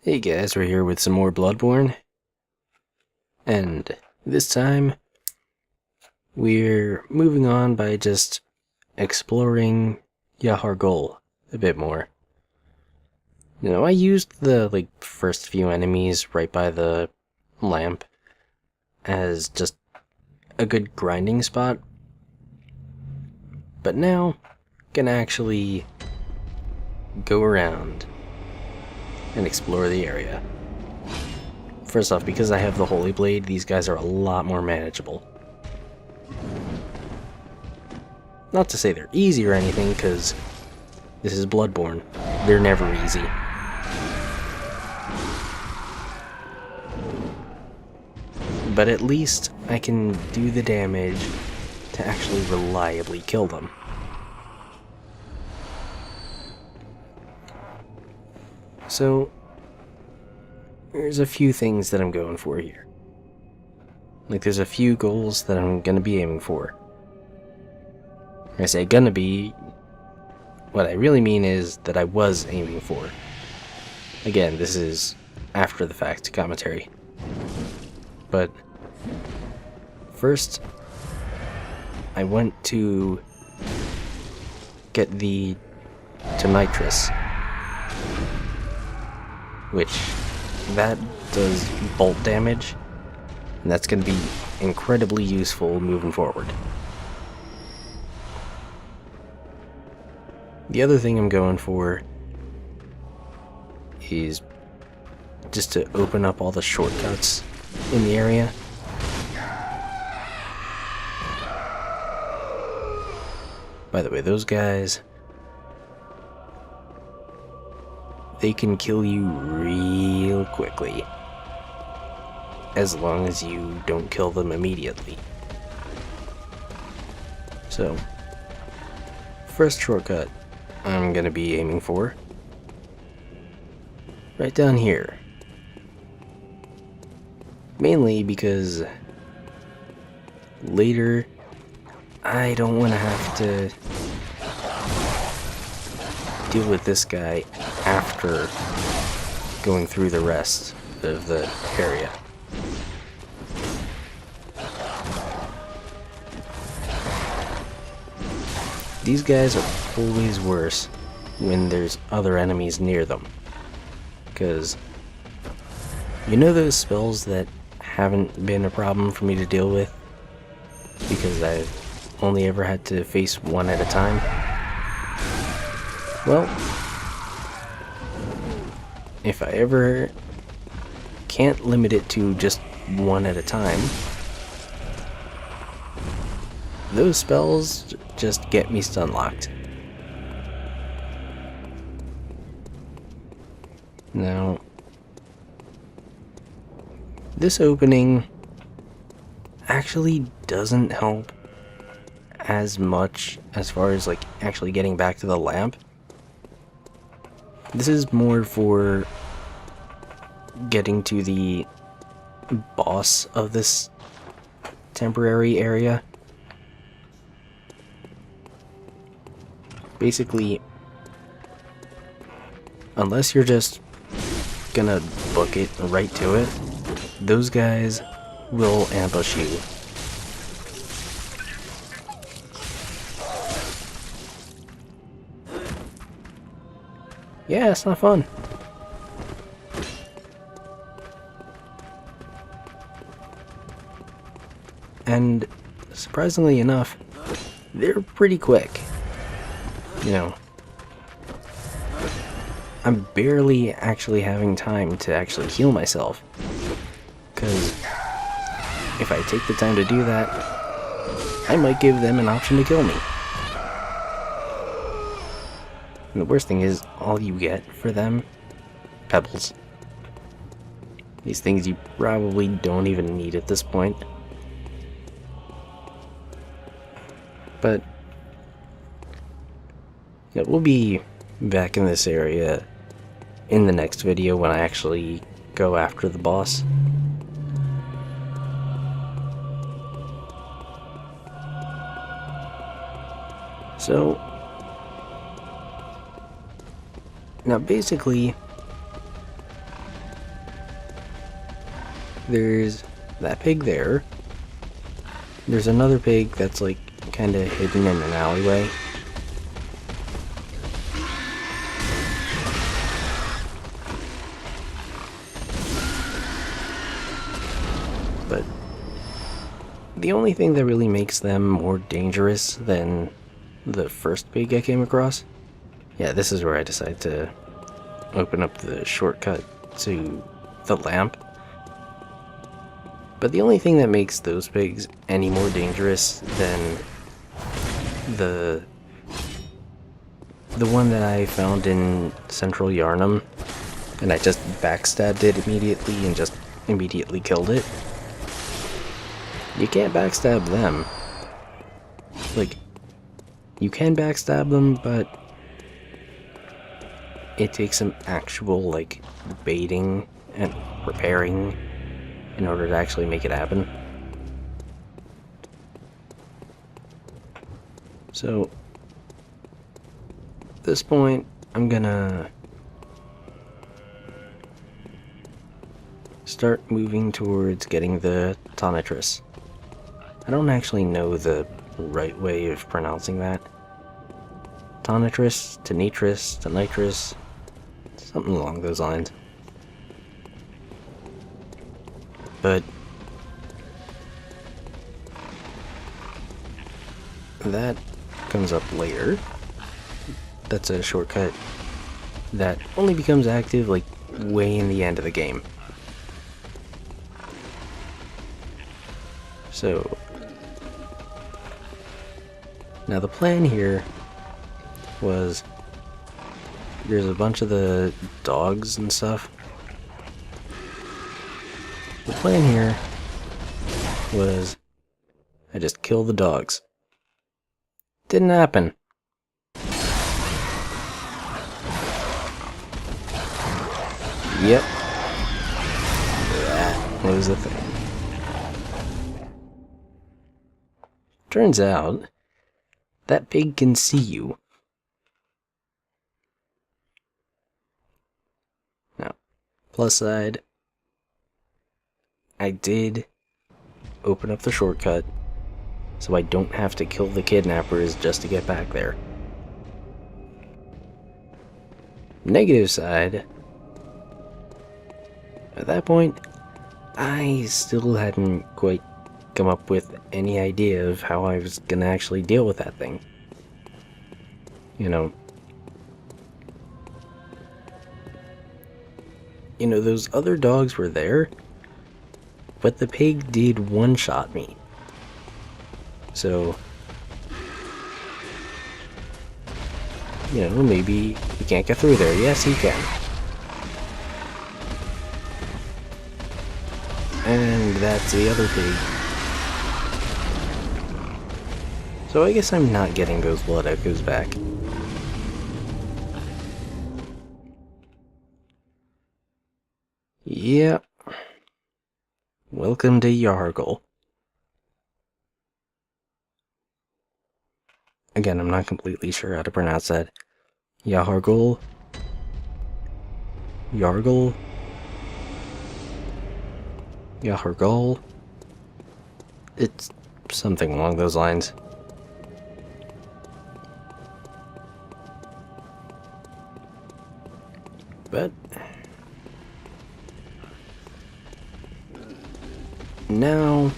Hey guys, we're here with some more Bloodborne, and this time we're moving on by just exploring Gaol a bit more. You know, I used the first few enemies right by the lamp as just a good grinding spot, but now gonna actually go around and explore the area. First off, because I have the Holy Blade, these guys are a lot more manageable. Not to say they're easy or anything, because this is Bloodborne. They're never easy. But at least I can do the damage to actually reliably kill them. So, there's a few things that I'm going for here. There's a few goals that I'm gonna be aiming for. When I say gonna be, what I really mean is that I was aiming for. Again, this is after the fact commentary. But first, I went to get the Nitrous, which that does bolt damage, and that's going to be incredibly useful moving forward. The other thing I'm going for is just to open up all the shortcuts in the area. By the way, those guys, they can kill you real quickly, as long as you don't kill them immediately. So, first shortcut I'm gonna be aiming for, right down here. Mainly because later I don't want to have to deal with this guy after going through the rest of the area. These guys are always worse when there's other enemies near them, because you know those spells that haven't been a problem for me to deal with because I've only ever had to face one at a time? Well, if I ever can't limit it to just one at a time, those spells just get me stun locked. Now, this opening actually doesn't help as much as far as actually getting back to the lamp. This is more for getting to the boss of this temporary area. Basically, unless you're just gonna book it right to it, those guys will ambush you. Yeah, it's not fun. And surprisingly enough, they're pretty quick. You know, I'm barely actually having time to actually heal myself, because if I take the time to do that, I might give them an option to kill me. And the worst thing is, all you get for them, pebbles. These things you probably don't even need at this point. But yeah, we'll be back in this area in the next video when I actually go after the boss. So, now basically, there's that pig there. There's another pig that's like kind of hidden in an alleyway. But the only thing that really makes them more dangerous than the first pig I came across, yeah, this is where I decided to open up the shortcut to the lamp. But the only thing that makes those pigs any more dangerous than the one that I found in Central Yarnum, and I just backstabbed it immediately and just immediately killed it. You can't backstab them. Like, you can backstab them, but it takes some actual, like, baiting and preparing in order to actually make it happen. So, at this point, I'm gonna start moving towards getting the tonitrus. I don't actually know the right way of pronouncing that. Tonitrus, tonitrus, something along those lines. But that comes up later. That's a shortcut that only becomes active like way in the end of the game. So now the plan here was there's a bunch of the dogs and stuff. The plan here was I just kill the dogs. Didn't happen. Yep. That was the thing. Turns out that pig can see you. Now, plus side, I did open up the shortcut, so I don't have to kill the kidnappers just to get back there. Negative side, at that point, I still hadn't quite come up with any idea of how I was gonna actually deal with that thing. You know, those other dogs were there, but the pig did one-shot me. So, maybe he can't get through there. Yes, he can. And that's the other pig. So I guess I'm not getting those blood echoes back. Yep. Welcome to Yargle. Again, I'm not completely sure how to pronounce that. Yargle? Yargle? Yargle? It's something along those lines. But now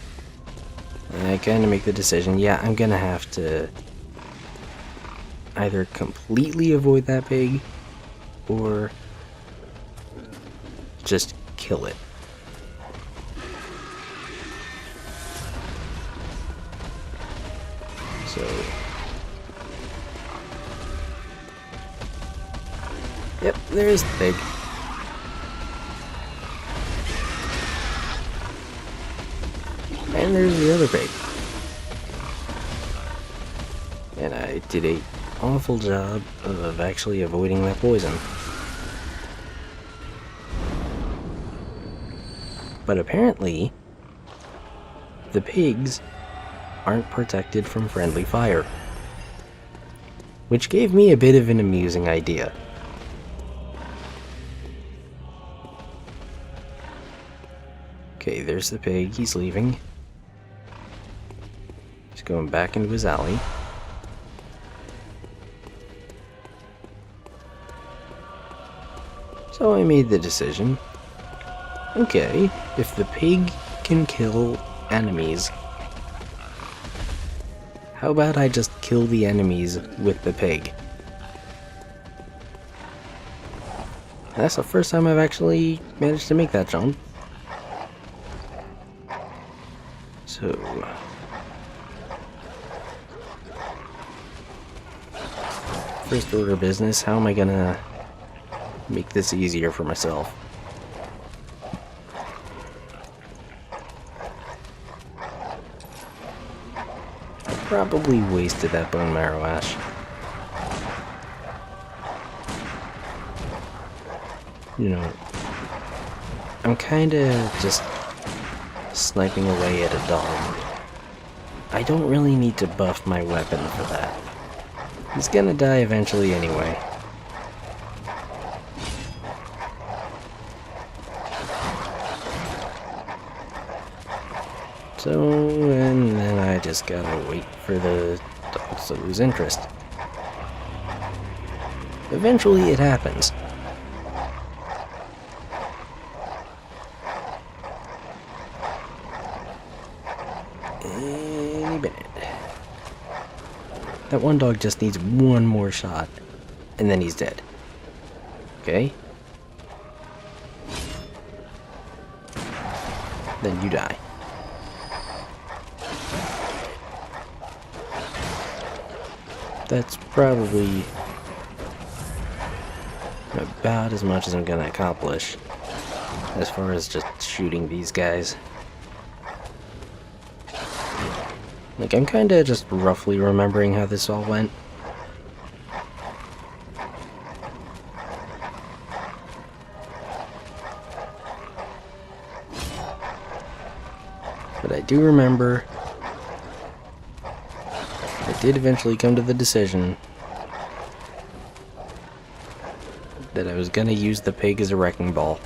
I kind of make the decision, yeah, I'm gonna have to either completely avoid that pig or just kill it. So, yep, there's the pig. And there's the other pig. And I did an awful job of actually avoiding that poison. But apparently, the pigs aren't protected from friendly fire, which gave me a bit of an amusing idea. Okay, there's the pig. He's leaving. He's going back into his alley. So I made the decision. Okay, if the pig can kill enemies, how about I just kill the enemies with the pig? That's the first time I've actually managed to make that jump. So... first order of business, how am I gonna make this easier for myself? I probably wasted that bone marrow ash. You know, I'm kinda just sniping away at a dog. I don't really need to buff my weapon for that. He's gonna die eventually anyway. So, and then I just gotta wait for the dogs to lose interest. Eventually it happens. Any minute. That one dog just needs one more shot, and then he's dead. Okay? Then you die. That's probably about as much as I'm gonna accomplish as far as just shooting these guys. Like, I'm kinda just roughly remembering how this all went. But I do remember I did eventually come to the decision that I was gonna use the pig as a wrecking ball.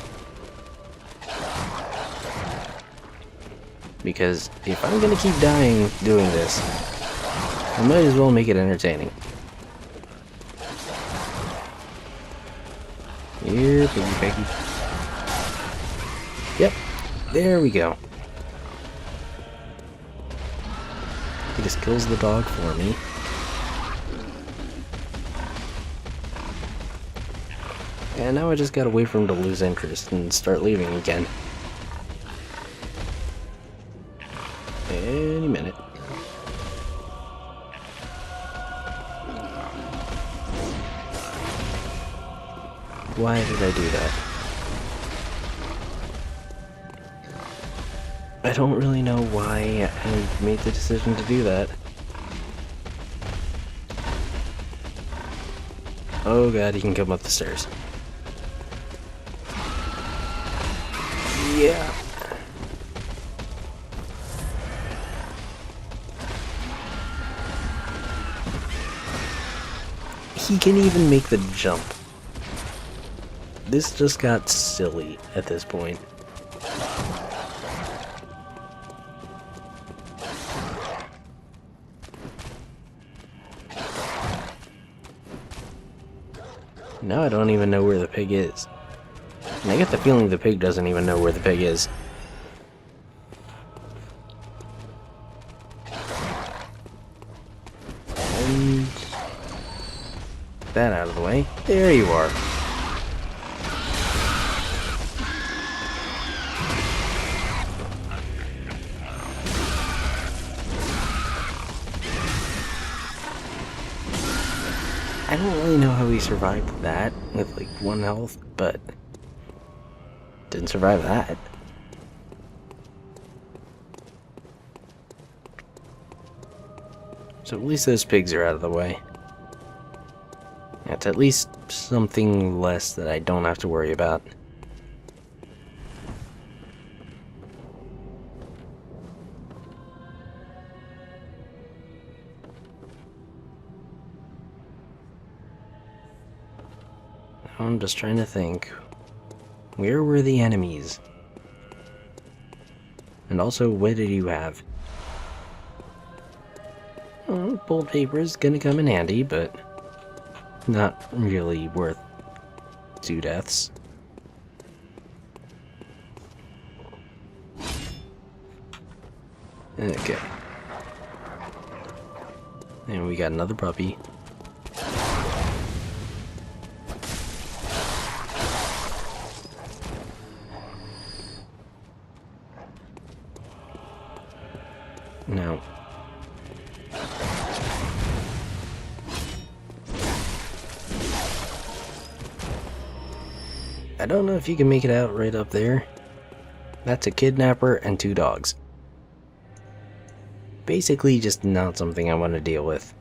Because if I'm gonna keep dying doing this, I might as well make it entertaining. Here, piggy piggy. Yep, there we go. He just kills the dog for me. And now I just gotta wait for him to lose interest and start leaving again. Any minute. Why did I do that? I don't really know why I made the decision to do that. Oh god, he can come up the stairs. Yeah. He can even make the jump. This just got silly at this point. Now I don't even know where the pig is. And I get the feeling the pig doesn't even know where the pig is. And that out of the way. There you are. I don't really know how he survived that with like 1 health, but didn't survive that. So at least those pigs are out of the way. That's at least something less that I don't have to worry about. I'm just trying to think. Where were the enemies? And also, what did you have? Well, bolt paper is gonna come in handy, but not really worth 2 deaths. Okay. And we got another puppy. Now, I don't know if you can make it out right up there. That's a kidnapper and 2 dogs. Basically just not something I want to deal with.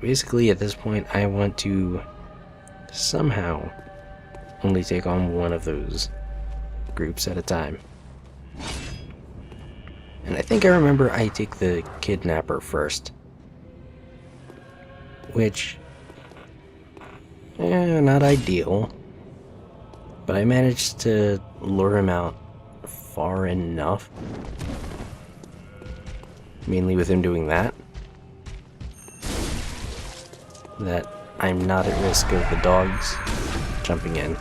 Basically at this point I want to somehow only take on one of those groups at a time. And I think I remember I take the kidnapper first. Which, not ideal. But I managed to lure him out far enough. Mainly with him doing that. That I'm not at risk of the dogs jumping in.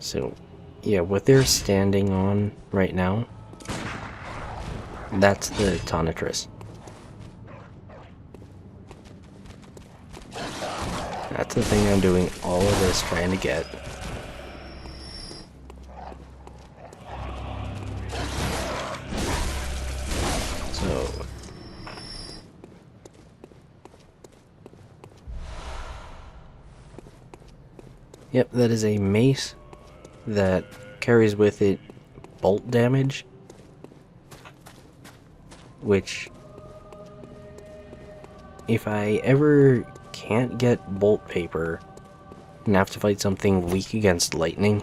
So, yeah, what they're standing on right now, that's the Tonitrus. That's the thing I'm doing all of this trying to get. So, yep, that is a mace that carries with it bolt damage, which, if I ever can't get bolt paper and have to fight something weak against lightning,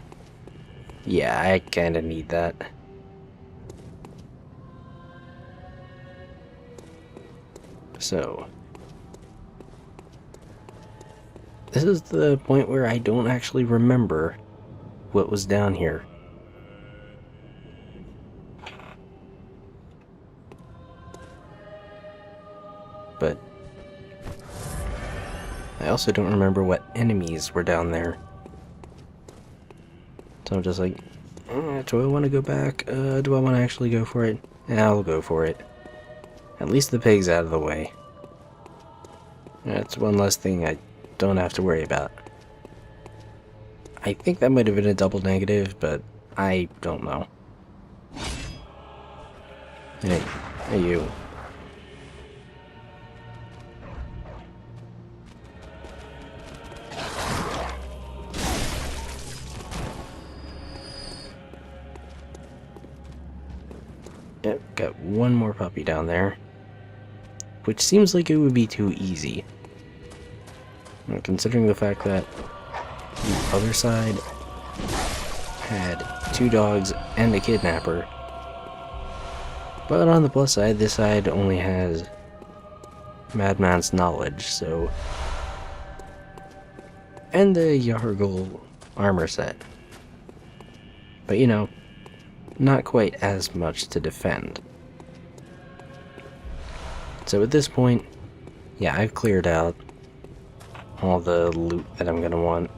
yeah, I kinda need that. So, this is the point where I don't actually remember what was down here. But I also don't remember what enemies were down there. So I'm just like, do I want to go back? Do I want to actually go for it? Yeah, I'll go for it. At least the pig's out of the way. That's one less thing I don't have to worry about. I think that might have been a double negative, but I don't know. Hey you. Yep, got one more puppy down there. Which seems like it would be too easy. Considering the fact that the other side had 2 dogs and a kidnapper. But on the plus side, this side only has Madman's knowledge, so... and the Yargle armor set. But you know, not quite as much to defend. So at this point, yeah, I've cleared out all the loot that I'm gonna want.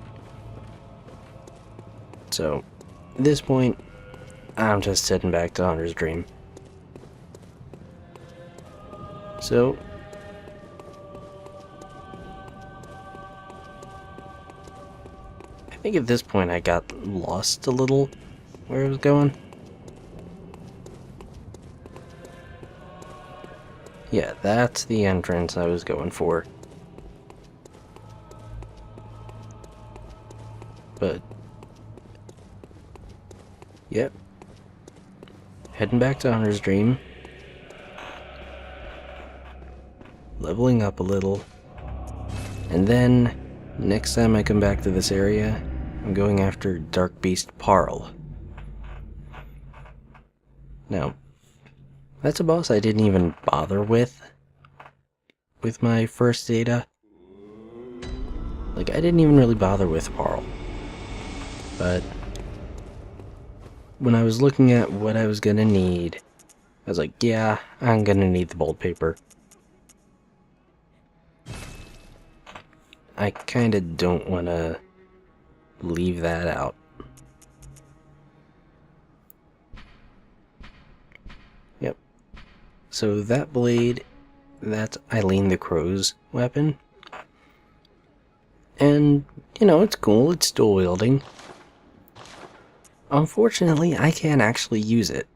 So, at this point, I'm just heading back to Hunter's Dream. So, I think at this point I got lost a little where I was going. Yeah, that's the entrance I was going for. But, yep. Heading back to Hunter's Dream. Leveling up a little. And then, next time I come back to this area, I'm going after Dark Beast Parl. Now, that's a boss I didn't even bother with my first data. Like, I didn't even really bother with Parl. But when I was looking at what I was gonna need, I was like, yeah, I'm gonna need the bold paper. I kinda don't wanna leave that out. Yep. So that blade, that's Eileen the Crow's weapon. And, you know, it's cool, it's dual wielding. Unfortunately, I can't actually use it.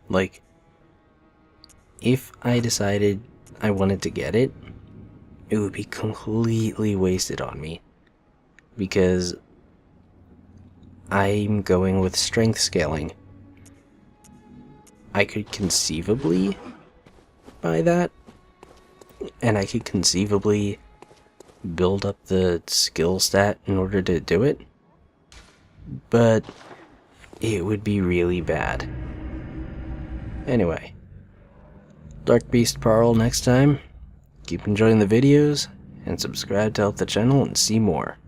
Like, if I decided I wanted to get it, it would be completely wasted on me. Because I'm going with strength scaling. I could conceivably buy that, and I could conceivably build up the skill stat in order to do it, but it would be really bad. Anyway, Dark Beast Parl next time. Keep enjoying the videos, and subscribe to help the channel and see more.